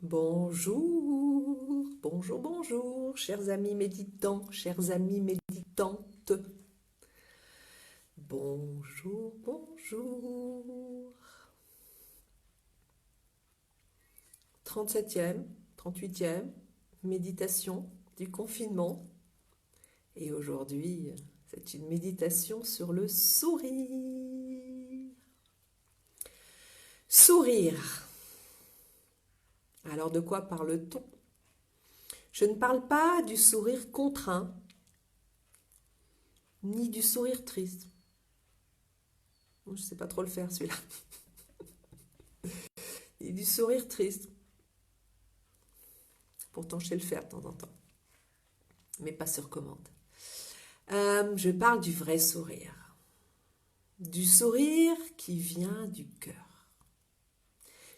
Bonjour, bonjour, bonjour, chers amis méditants, chères amies méditantes. Bonjour, bonjour. 37e, 38e, méditation du confinement. Et aujourd'hui, c'est une méditation sur le sourire. Sourire. Alors de quoi parle-t-on? Je ne parle pas du sourire contraint, ni du sourire triste. Je ne sais pas trop le faire celui-là. Ni du sourire triste. Pourtant, je sais le faire de temps en temps, mais pas sur commande. Je parle du vrai sourire. Du sourire qui vient du cœur.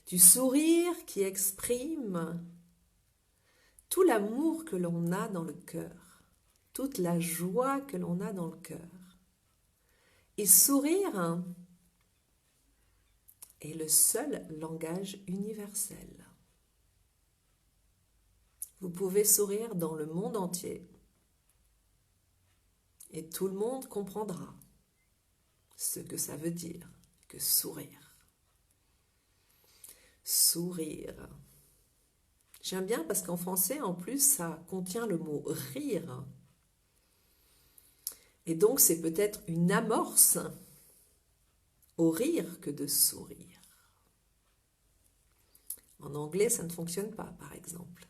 Du sourire qui exprime tout l'amour que l'on a dans le cœur, toute la joie que l'on a dans le cœur. Et sourire est le seul langage universel. Vous pouvez sourire dans le monde entier et tout le monde comprendra ce que ça veut dire que sourire. Sourire. J'aime bien parce qu'en français, en plus, ça contient le mot rire. Et donc, c'est peut-être une amorce au rire que de sourire. En anglais, ça ne fonctionne pas, par exemple.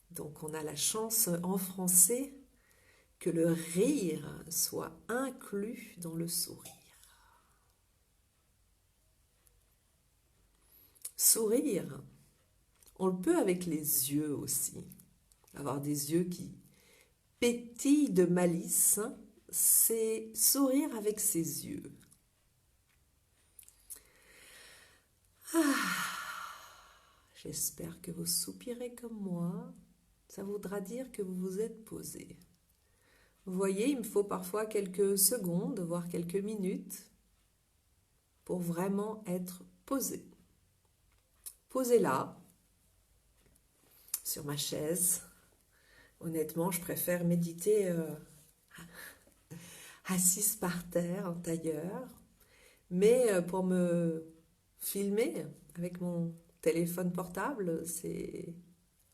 Donc, on a la chance en français que le rire soit inclus dans le sourire. Sourire, on le peut avec les yeux aussi. Avoir des yeux qui pétillent de malice, c'est sourire avec ses yeux. J'espère que vous soupirez comme moi. Ça voudra dire que vous vous êtes posé. Vous voyez, il me faut parfois quelques secondes, voire quelques minutes, pour vraiment être posé. Posé là, sur ma chaise. Honnêtement, je préfère méditer assise par terre, en tailleur. Mais pour me filmer avec mon téléphone portable, c'est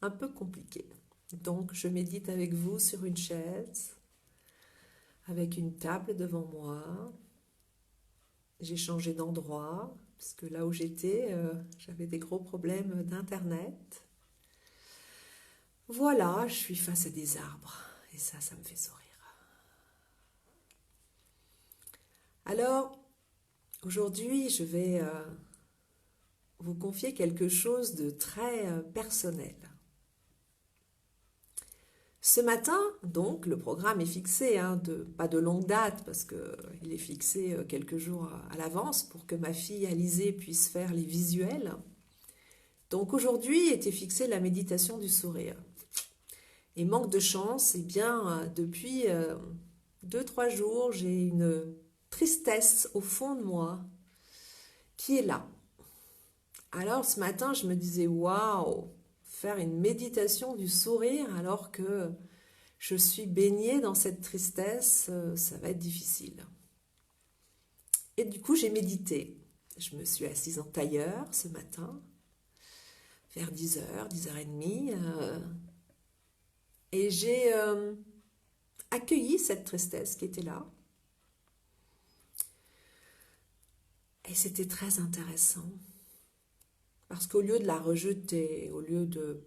un peu compliqué. Donc, je médite avec vous sur une chaise, avec une table devant moi. J'ai changé d'endroit, parce que là où j'étais, j'avais des gros problèmes d'Internet. Voilà, je suis face à des arbres, et ça me fait sourire. Alors, aujourd'hui, je vais vous confier quelque chose de très personnel. Ce matin, donc, le programme est fixé, pas de longue date, parce qu'il est fixé quelques jours à l'avance pour que ma fille Alizée puisse faire les visuels. Donc aujourd'hui était fixée la méditation du sourire. Et manque de chance, eh bien, depuis 2-3 jours, j'ai une tristesse au fond de moi qui est là. Alors ce matin, je me disais, waouh, faire une méditation du sourire alors que je suis baignée dans cette tristesse, ça va être difficile. Et du coup, j'ai médité. Je me suis assise en tailleur ce matin, vers 10h, 10h30, et j'ai accueilli cette tristesse qui était là. Et c'était très intéressant. Parce qu'au lieu de la rejeter, au lieu de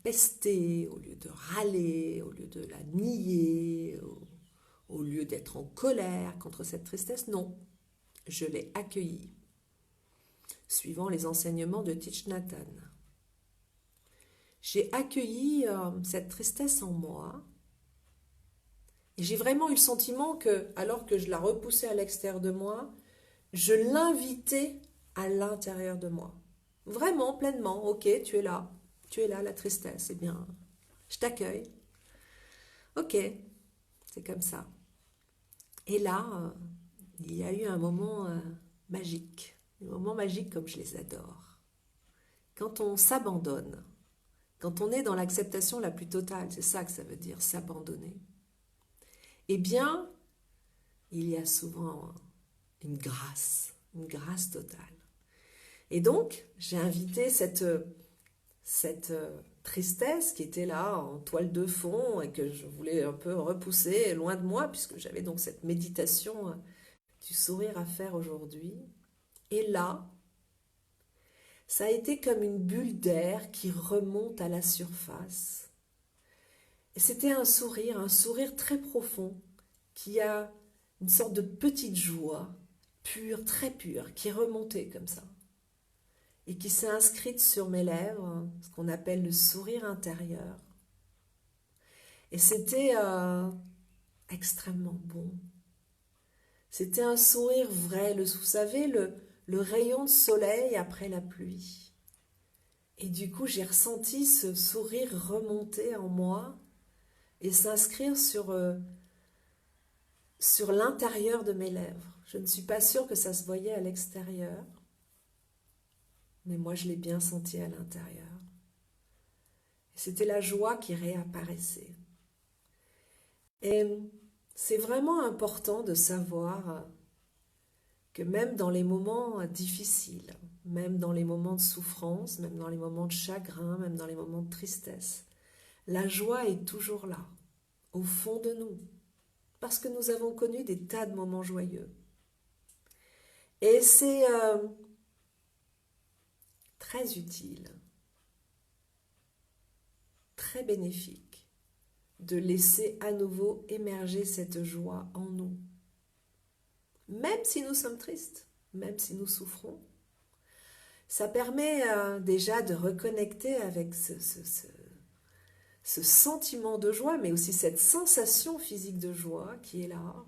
pester, au lieu de râler, au lieu de la nier, au lieu d'être en colère contre cette tristesse, non, je l'ai accueillie, suivant les enseignements de Thich Nhat Hanh. J'ai accueilli cette tristesse en moi, et j'ai vraiment eu le sentiment que, alors que je la repoussais à l'extérieur de moi, je l'invitais à l'intérieur de moi. Vraiment, pleinement, ok, tu es là, la tristesse, eh bien, je t'accueille. Ok, c'est comme ça. Et là, il y a eu un moment magique. Des moments magiques comme je les adore. quand on s'abandonne, quand on est dans l'acceptation la plus totale, c'est ça que ça veut dire, s'abandonner, eh bien, il y a souvent une grâce totale. Et donc, j'ai invité cette tristesse qui était là en toile de fond et que je voulais un peu repousser loin de moi, puisque j'avais donc cette méditation du sourire à faire aujourd'hui. Et là, ça a été comme une bulle d'air qui remonte à la surface. Et c'était un sourire très profond, qui a une sorte de petite joie, pure, très pure, qui est remontée comme ça. Et qui s'est inscrite sur mes lèvres, ce qu'on appelle le sourire intérieur. Et c'était extrêmement bon. C'était un sourire vrai, vous savez, le rayon de soleil après la pluie. Et du coup, j'ai ressenti ce sourire remonter en moi et s'inscrire sur l'intérieur de mes lèvres. Je ne suis pas sûre que ça se voyait à l'extérieur, mais moi, je l'ai bien senti à l'intérieur. Et c'était la joie qui réapparaissait. Et c'est vraiment important de savoir que même dans les moments difficiles, même dans les moments de souffrance, même dans les moments de chagrin, même dans les moments de tristesse, la joie est toujours là, au fond de nous, parce que nous avons connu des tas de moments joyeux. Et c'est très utile, très bénéfique de laisser à nouveau émerger cette joie en nous. Même si nous sommes tristes, même si nous souffrons, ça permet déjà de reconnecter avec ce sentiment de joie, mais aussi cette sensation physique de joie qui est là.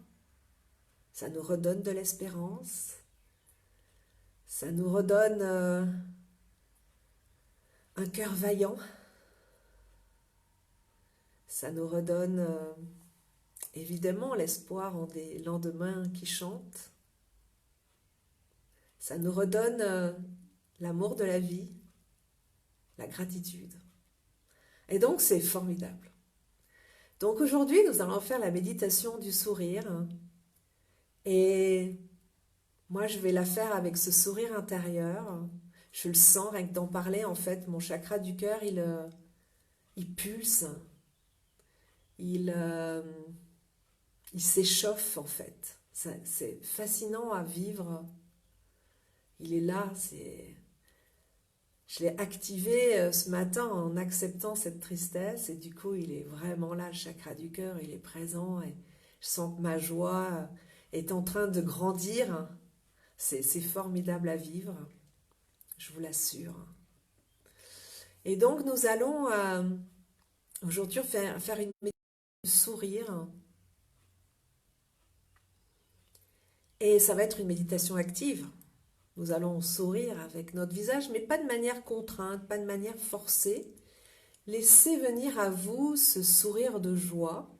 Ça nous redonne de l'espérance, ça nous redonne un cœur vaillant, ça nous redonne évidemment l'espoir en des lendemains qui chantent, ça nous redonne l'amour de la vie, la gratitude. Et donc c'est formidable. Donc aujourd'hui nous allons faire la méditation du sourire et moi je vais la faire avec ce sourire intérieur. Je le sens rien que d'en parler en fait, mon chakra du cœur il pulse, il s'échauffe en fait. C'est fascinant à vivre. Il est là, je l'ai activé ce matin en acceptant cette tristesse et du coup il est vraiment là, le chakra du cœur, il est présent et je sens que ma joie est en train de grandir. C'est formidable à vivre, je vous l'assure. Et donc nous allons aujourd'hui faire une méditation de sourire et ça va être une méditation active. Nous allons sourire avec notre visage, mais pas de manière contrainte, pas de manière forcée. Laissez venir à vous ce sourire de joie.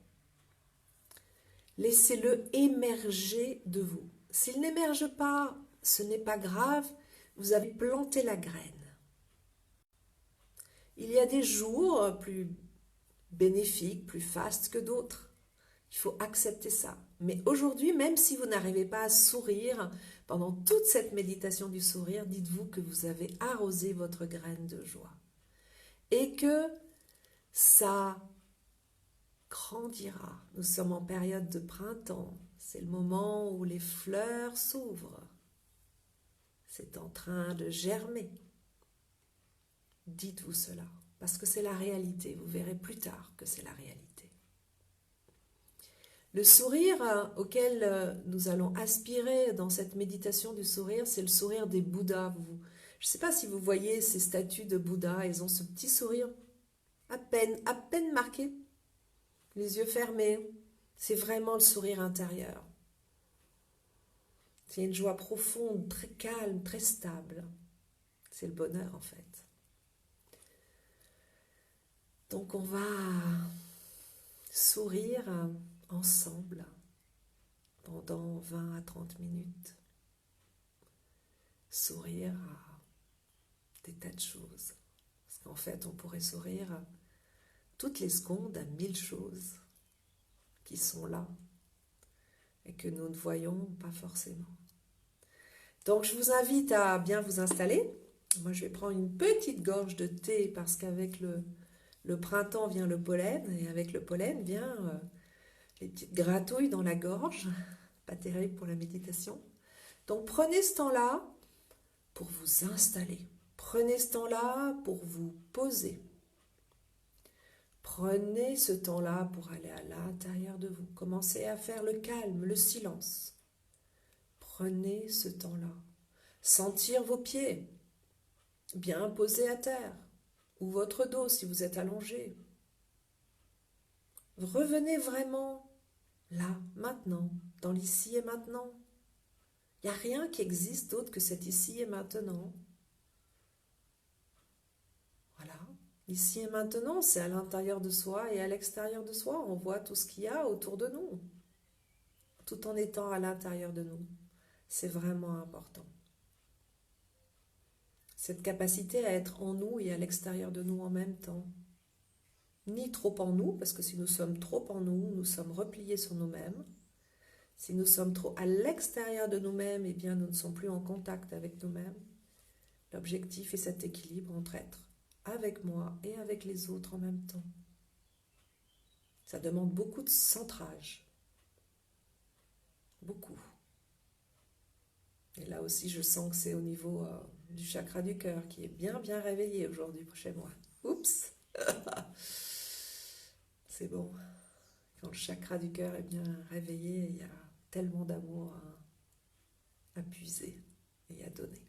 Laissez-le émerger de vous. S'il n'émerge pas, ce n'est pas grave, vous avez planté la graine. Il y a des jours plus bénéfiques, plus fastes que d'autres. Il faut accepter ça. Mais aujourd'hui, même si vous n'arrivez pas à sourire, pendant toute cette méditation du sourire, dites-vous que vous avez arrosé votre graine de joie. Et que ça grandira. Nous sommes en période de printemps. C'est le moment où les fleurs s'ouvrent. C'est en train de germer. Dites-vous cela, parce que c'est la réalité. Vous verrez plus tard que c'est la réalité. Le sourire auquel nous allons aspirer dans cette méditation du sourire, c'est le sourire des Bouddhas. Je ne sais pas si vous voyez ces statues de Bouddha, ils ont ce petit sourire à peine marqué, les yeux fermés. C'est vraiment le sourire intérieur. C'est une joie profonde, très calme, très stable. C'est le bonheur en fait. Donc on va sourire ensemble pendant 20 à 30 minutes. Sourire à des tas de choses. Parce qu'en fait, on pourrait sourire toutes les secondes à 1000 choses qui sont là et que nous ne voyons pas forcément. Donc, je vous invite à bien vous installer. Moi, je vais prendre une petite gorge de thé parce qu'avec le printemps vient le pollen et avec le pollen vient les petites gratouilles dans la gorge. Pas terrible pour la méditation. Donc, prenez ce temps-là pour vous installer. Prenez ce temps-là pour vous poser. Prenez ce temps-là pour aller à l'intérieur de vous. Commencez à faire le calme, le silence. Prenez ce temps-là. Sentir vos pieds bien posés à terre ou votre dos si vous êtes allongé. Revenez vraiment là, maintenant, dans l'ici et maintenant. Il n'y a rien qui existe d'autre que cet ici et maintenant. Voilà. Ici et maintenant, c'est à l'intérieur de soi et à l'extérieur de soi. On voit tout ce qu'il y a autour de nous, tout en étant à l'intérieur de nous. C'est vraiment important. Cette capacité à être en nous et à l'extérieur de nous en même temps. Ni trop en nous, parce que si nous sommes trop en nous, nous sommes repliés sur nous-mêmes. Si nous sommes trop à l'extérieur de nous-mêmes, eh bien nous ne sommes plus en contact avec nous-mêmes. L'objectif est cet équilibre entre être avec moi et avec les autres en même temps. Ça demande beaucoup de centrage. Beaucoup. Et là aussi, je sens que c'est au niveau du chakra du cœur qui est bien réveillé aujourd'hui chez moi. Oups. C'est bon. Quand le chakra du cœur est bien réveillé, il y a tellement d'amour à puiser et à donner.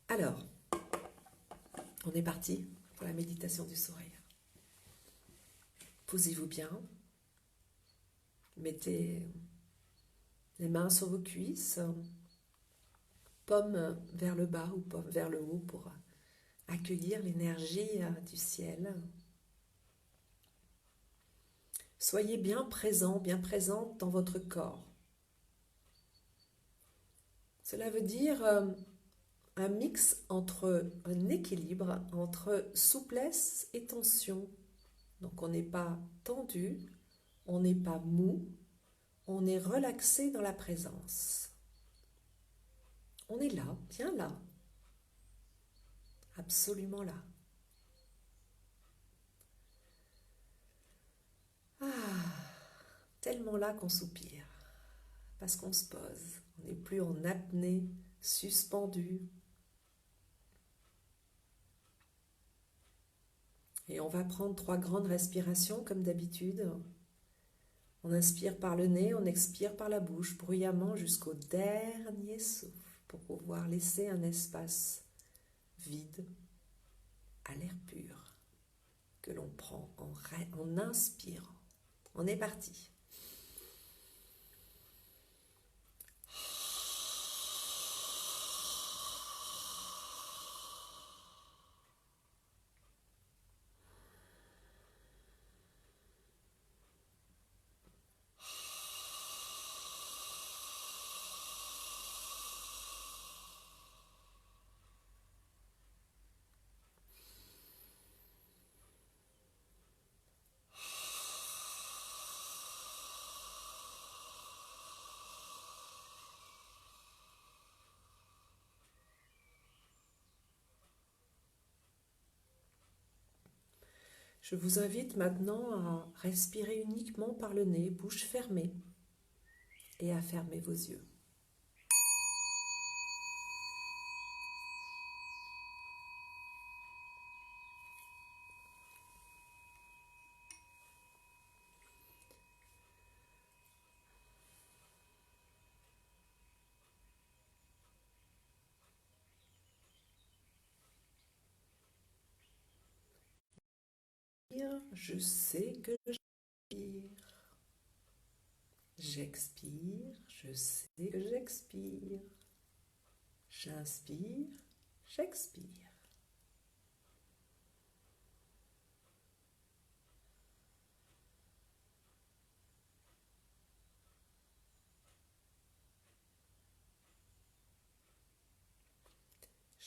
Alors, on est parti pour la méditation du sourire. Posez-vous bien. Mettez les mains sur vos cuisses, paume vers le bas ou paume vers le haut pour accueillir l'énergie du ciel. Soyez bien présent, bien présente dans votre corps. Cela veut dire un mix entre un équilibre entre souplesse et tension. Donc on n'est pas tendu, on n'est pas mou, on est relaxé dans la présence. On est là, bien là, absolument là. Tellement là qu'on soupire, parce qu'on se pose, on n'est plus en apnée, suspendu. Et on va prendre 3 grandes respirations comme d'habitude. On inspire par le nez, on expire par la bouche, bruyamment jusqu'au dernier souffle, pour pouvoir laisser un espace vide à l'air pur que l'on prend en inspirant. On est parti. Je vous invite maintenant à respirer uniquement par le nez, bouche fermée, et à fermer vos yeux. Je sais que j'inspire. J'expire, je sais que j'expire. J'inspire, j'expire.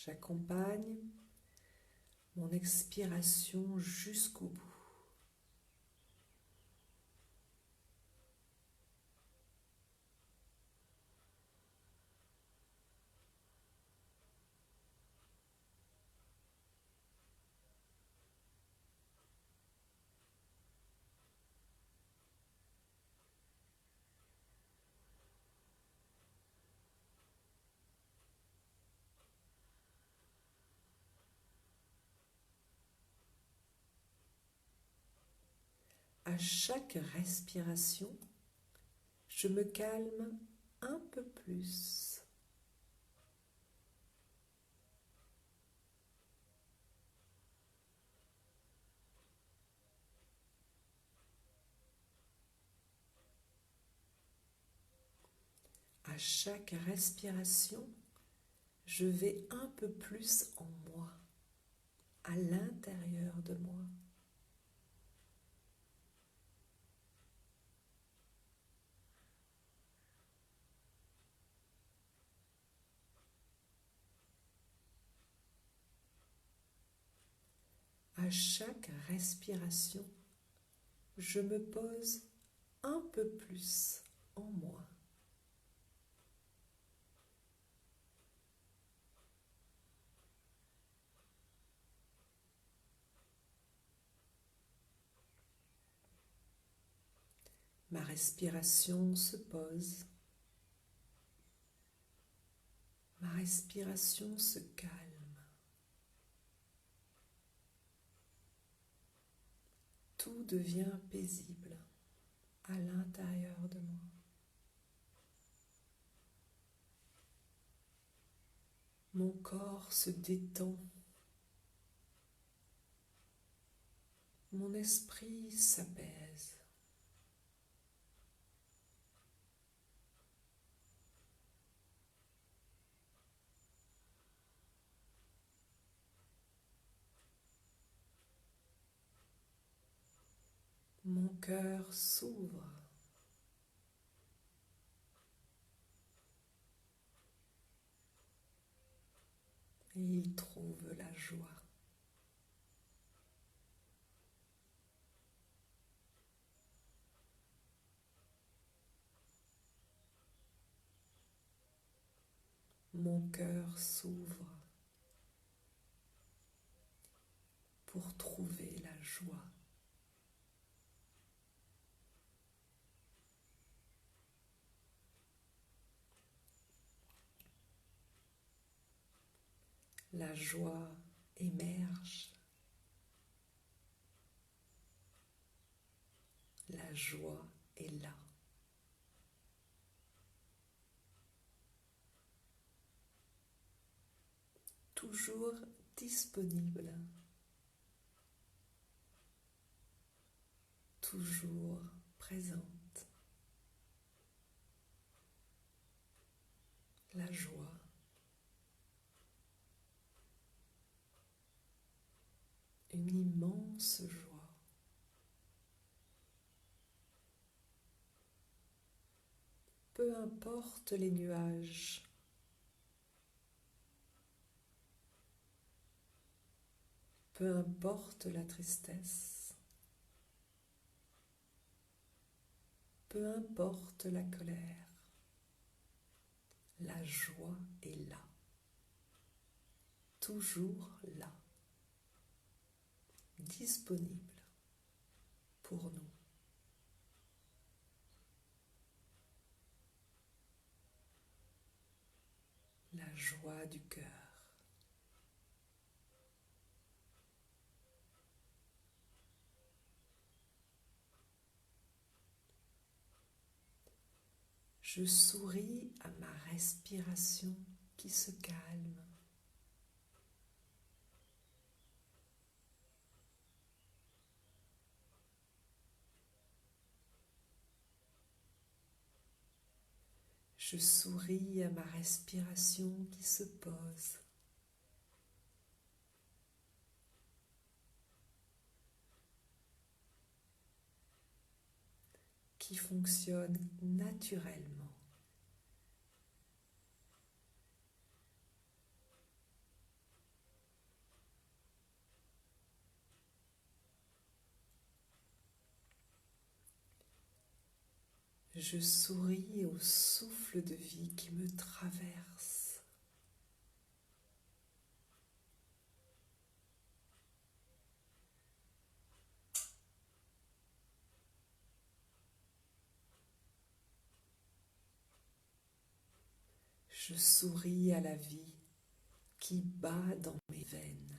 J'accompagne mon expiration jusqu'au bout. À chaque respiration, je me calme un peu plus. À chaque respiration, je vais un peu plus en moi, à l'intérieur de moi. À chaque respiration, je me pose un peu plus en moi. Ma respiration se pose. Ma respiration se calme. Tout devient paisible à l'intérieur de moi. Mon corps se détend. Mon esprit s'apaise. Mon cœur s'ouvre. Et il trouve la joie. Mon cœur s'ouvre pour trouver la joie. La joie émerge. La joie est là. Toujours disponible. Toujours présente. La joie. Une immense joie. Peu importe les nuages, peu importe la tristesse, peu importe la colère, la joie est là, toujours là, disponible pour nous. La joie du cœur. Je souris à ma respiration qui se calme. Je souris à ma respiration qui se pose. Qui fonctionne naturellement. Je souris au souffle de vie qui me traverse. Je souris à la vie qui bat dans mes veines.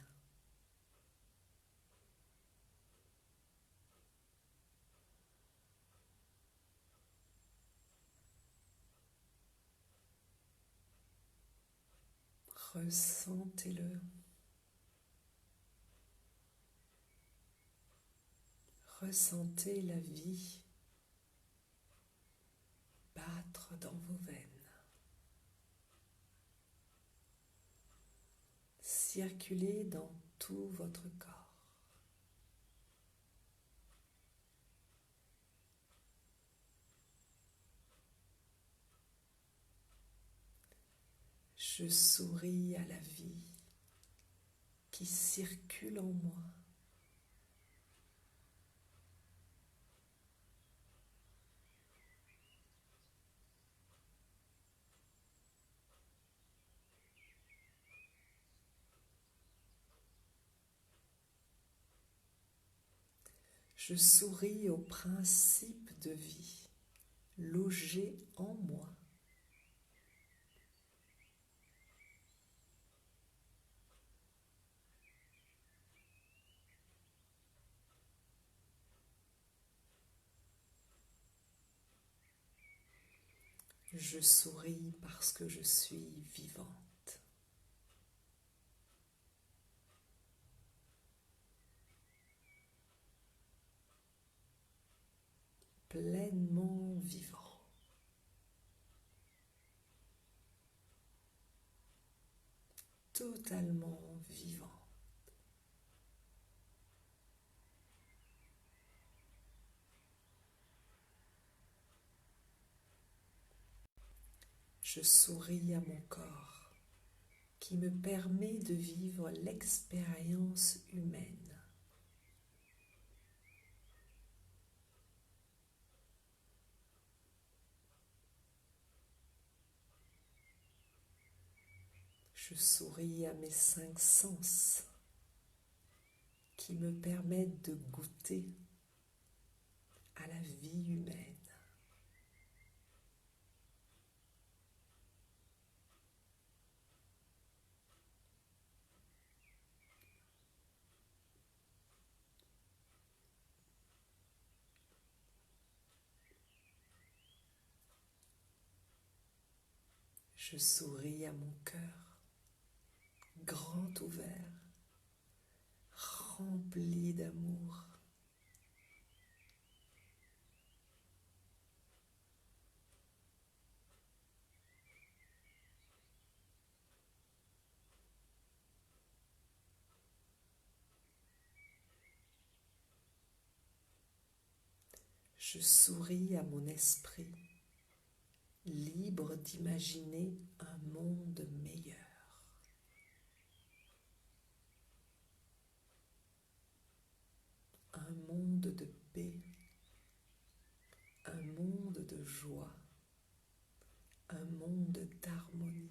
Ressentez-le. Ressentez la vie battre dans vos veines, circuler dans tout votre corps. Je souris à la vie qui circule en moi. Je souris au principe de vie logé en moi. Je souris parce que je suis vivante. Pleinement vivant. Totalement vivant. Je souris à mon corps qui me permet de vivre l'expérience humaine. Je souris à mes 5 sens qui me permettent de goûter à la vie humaine. Je souris à mon cœur, grand ouvert, rempli d'amour. Je souris à mon esprit, libre d'imaginer un monde meilleur. Un monde de paix, un monde de joie, un monde d'harmonie.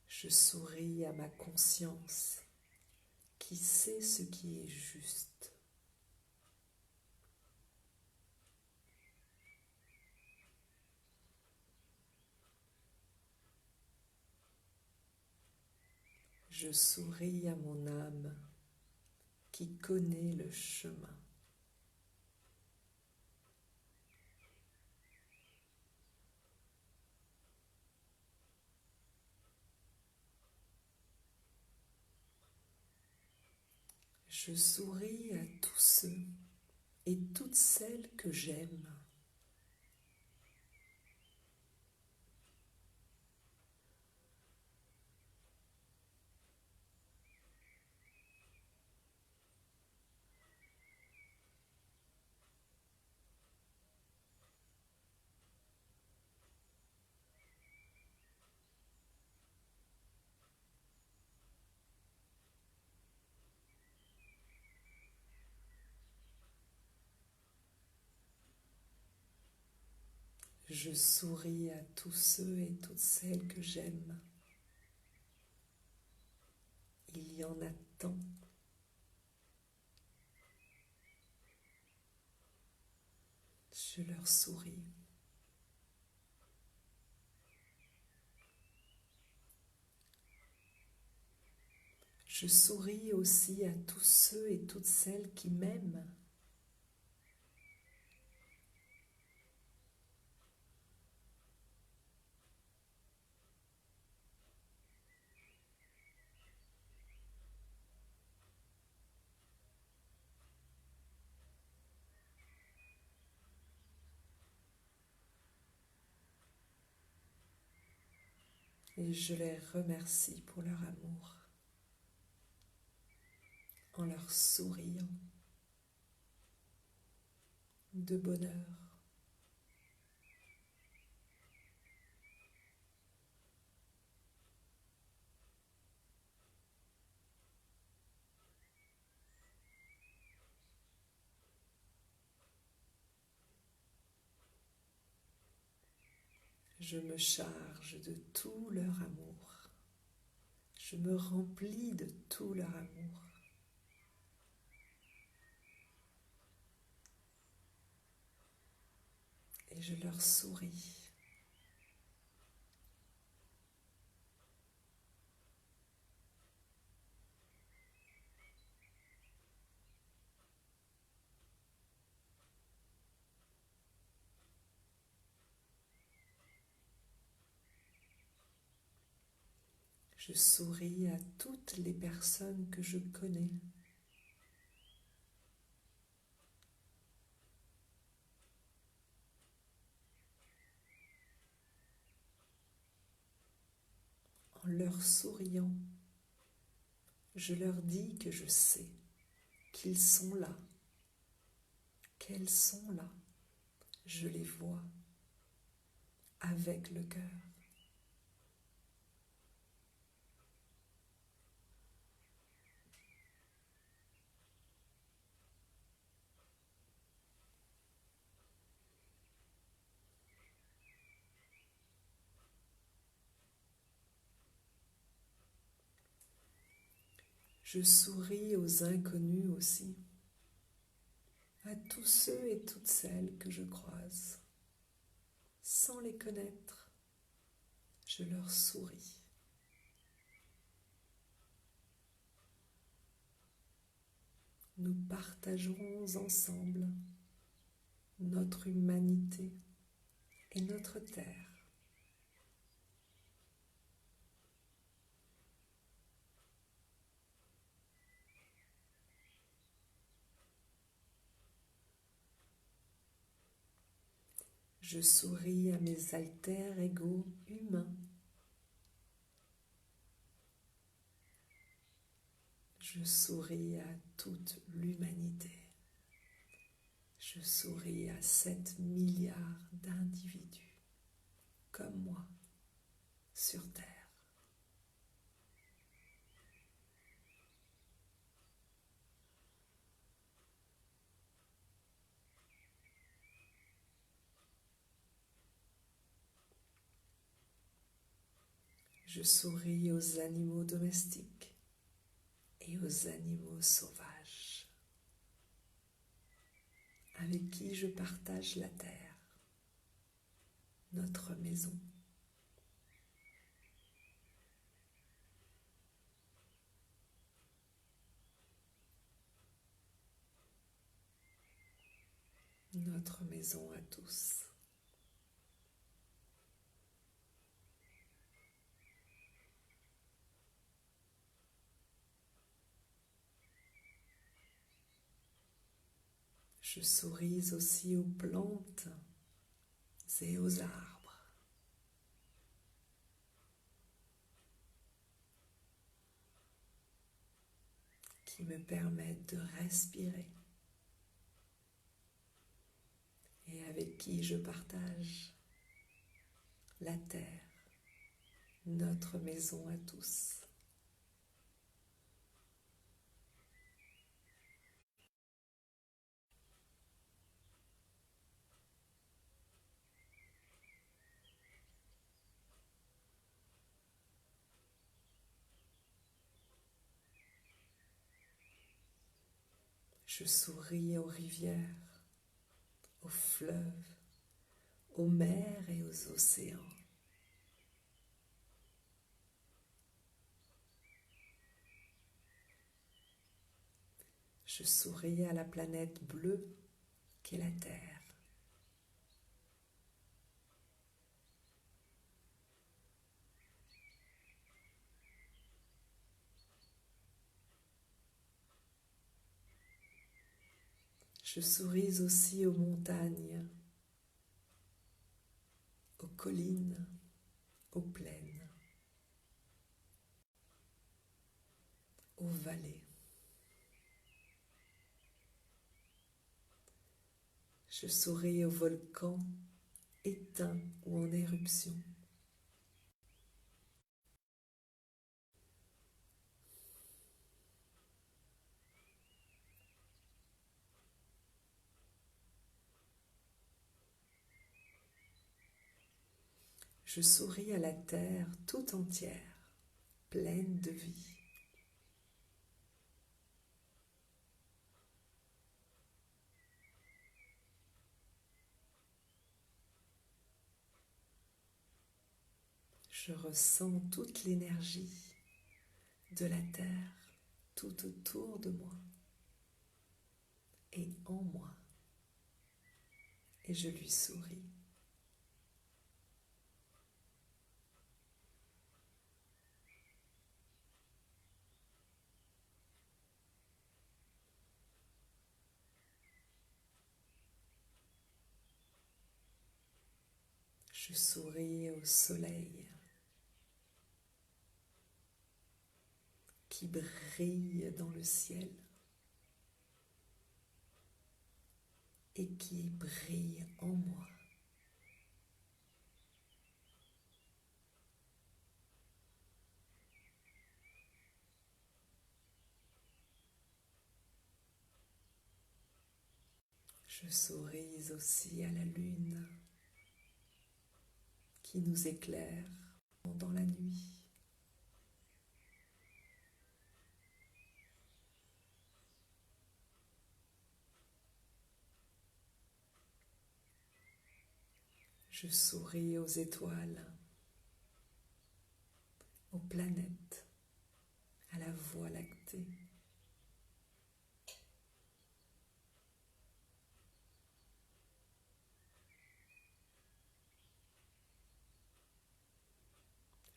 Je souris à ma conscience qui sait ce qui est juste. Je souris à mon âme qui connaît le chemin. Je souris à tous ceux et toutes celles que j'aime. Je souris à tous ceux et toutes celles que j'aime. Il y en a tant. Je leur souris. Je souris aussi à tous ceux et toutes celles qui m'aiment. Et je les remercie pour leur amour en leur souriant de bonheur. Je me charge de tout leur amour. Je me remplis de tout leur amour. Et je leur souris. Je souris à toutes les personnes que je connais. En leur souriant, je leur dis que je sais qu'ils sont là, qu'elles sont là. Je les vois avec le cœur. Je souris aux inconnus aussi, à tous ceux et toutes celles que je croise. Sans les connaître, je leur souris. Nous partagerons ensemble notre humanité et notre terre. Je souris à mes alter ego humains. Je souris à toute l'humanité. Je souris à 7 milliards d'individus comme moi sur Terre. Je souris aux animaux domestiques et aux animaux sauvages avec qui je partage la terre, notre maison. Notre maison à tous. Je souris aussi aux plantes et aux arbres qui me permettent de respirer et avec qui je partage la terre, notre maison à tous. Je souris aux rivières, aux fleuves, aux mers et aux océans. Je souris à la planète bleue qu'est la Terre. Je souris aussi aux montagnes, aux collines, aux plaines, aux vallées. Je souris aux volcans éteints ou en éruption. Je souris à la terre tout entière, pleine de vie. Je ressens toute l'énergie de la terre tout autour de moi et en moi, et je lui souris. Je souris au soleil qui brille dans le ciel et qui brille en moi. Je souris aussi à la lune qui nous éclaire pendant la nuit. Je souris aux étoiles, aux planètes, à la Voie lactée.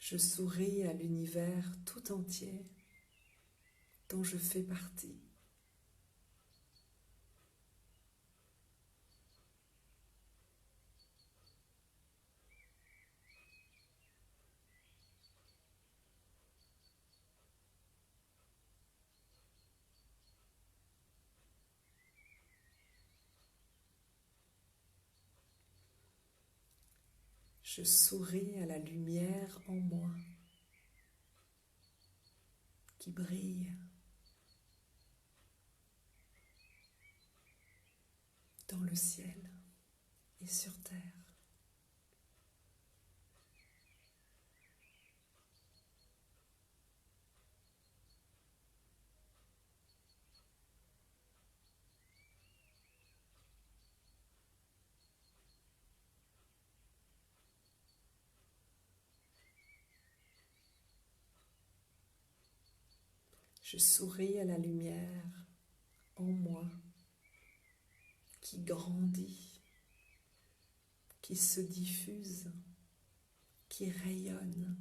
Je souris à l'univers tout entier dont je fais partie. Je souris à la lumière en moi qui brille dans le ciel et sur terre. Je souris à la lumière en moi qui grandit, qui se diffuse, qui rayonne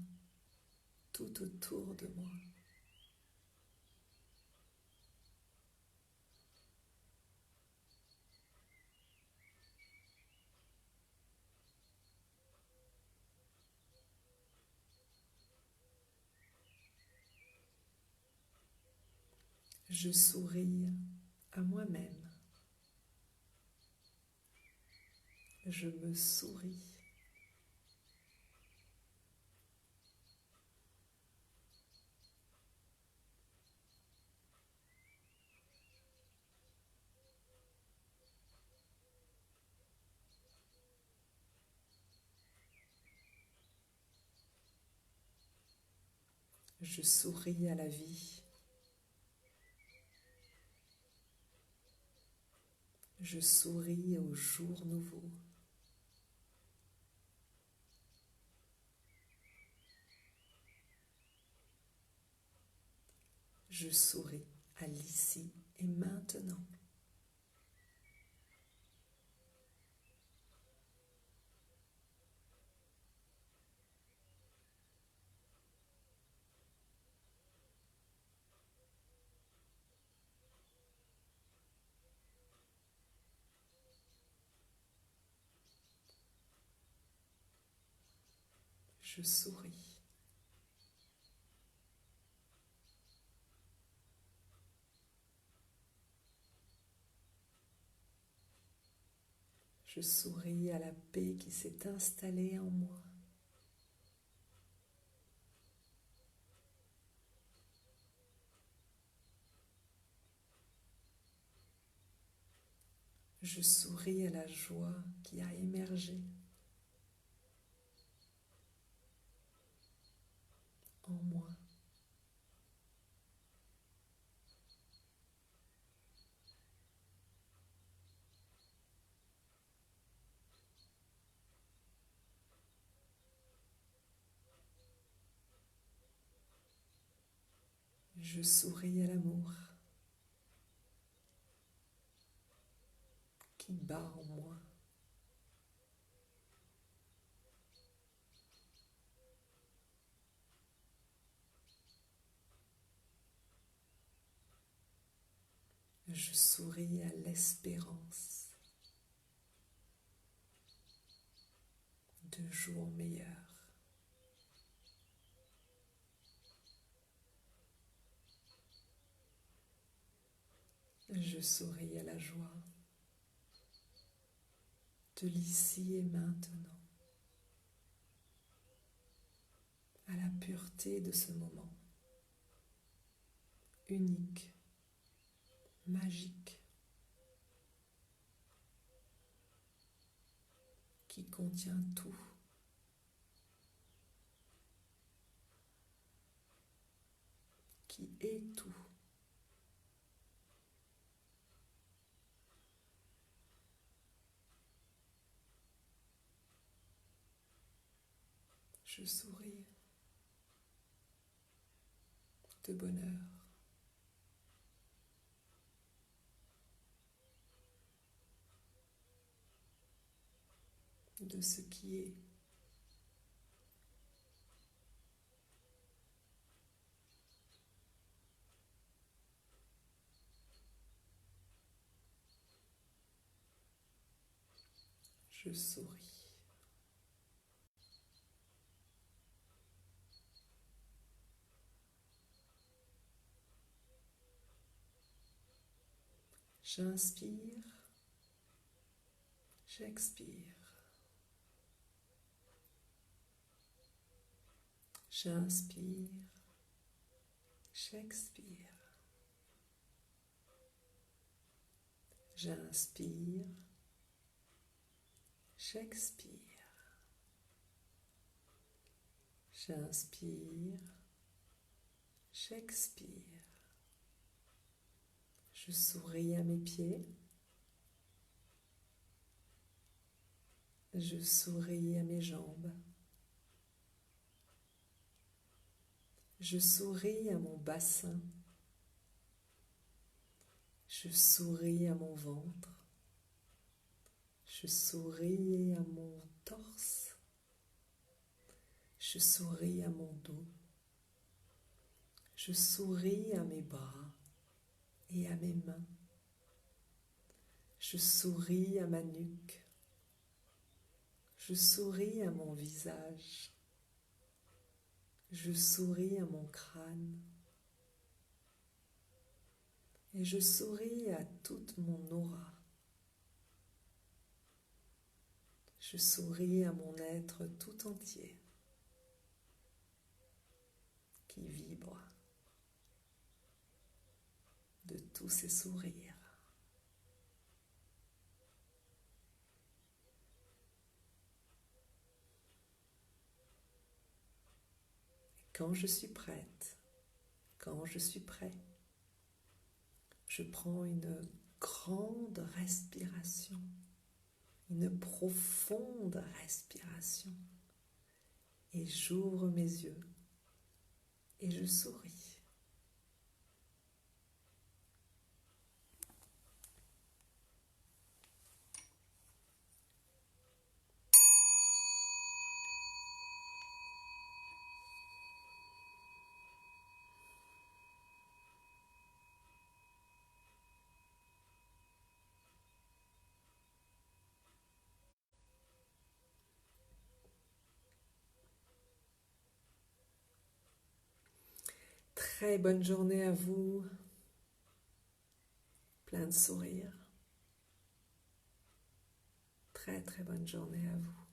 tout autour de moi. Je souris à moi-même. Je me souris. Je souris à la vie. Je souris au jour nouveau. Je souris à l'ici et maintenant. Je souris. Je souris à la paix qui s'est installée en moi. Je souris à la joie qui a émergé en moi. Je souris à l'amour qui bat en moi. Je souris à l'espérance de jours meilleurs. Je souris à la joie de l'ici et maintenant, à la pureté de ce moment, unique, magique, qui contient tout. Qui est tout. Je souris de bonheur, de ce qui est. Je souris. J'inspire, j'expire. J'inspire, j'expire. J'inspire, j'expire. J'inspire, j'expire. Je souris à mes pieds. Je souris à mes jambes. Je souris à mon bassin. Je souris à mon ventre. Je souris à mon torse. Je souris à mon dos. Je souris à mes bras et à mes mains. Je souris à ma nuque. Je souris à mon visage. Je souris à mon crâne. Et je souris à toute mon aura. Je souris à mon être tout entier qui vibre de tous ces sourires. Quand je suis prête, quand je suis prêt, je prends une grande respiration, une profonde respiration. Et j'ouvre mes yeux et je souris. Très bonne journée à vous, plein de sourires. Très très bonne journée à vous,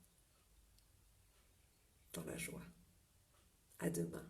dans la joie. À demain.